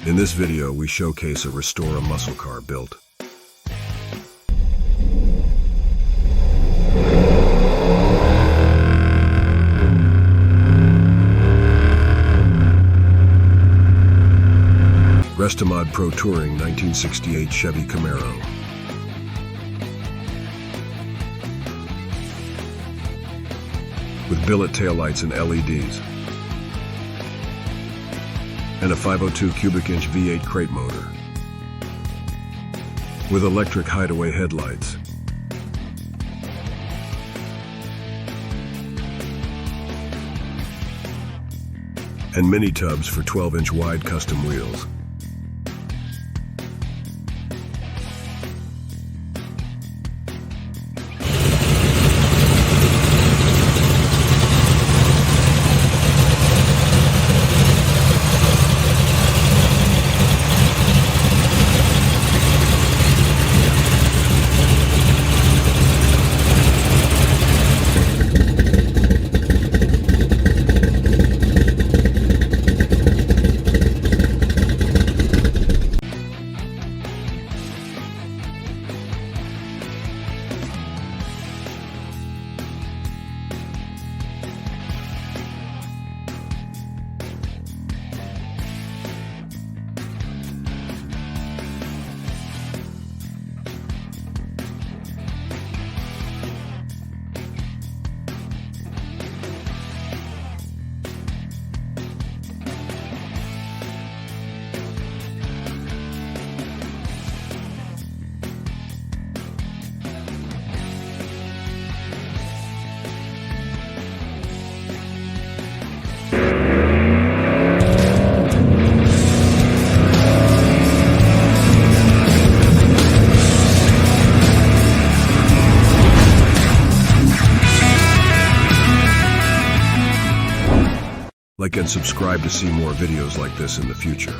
In this video, we showcase a Restomod muscle car built. Restomod Pro Touring 1968 Chevy Camaro. With billet taillights and LEDs. And a 502 cubic inch V8 crate motor. With electric hideaway headlights. And mini tubs for 12-inch wide custom wheels. Like and subscribe to see more videos like this in the future.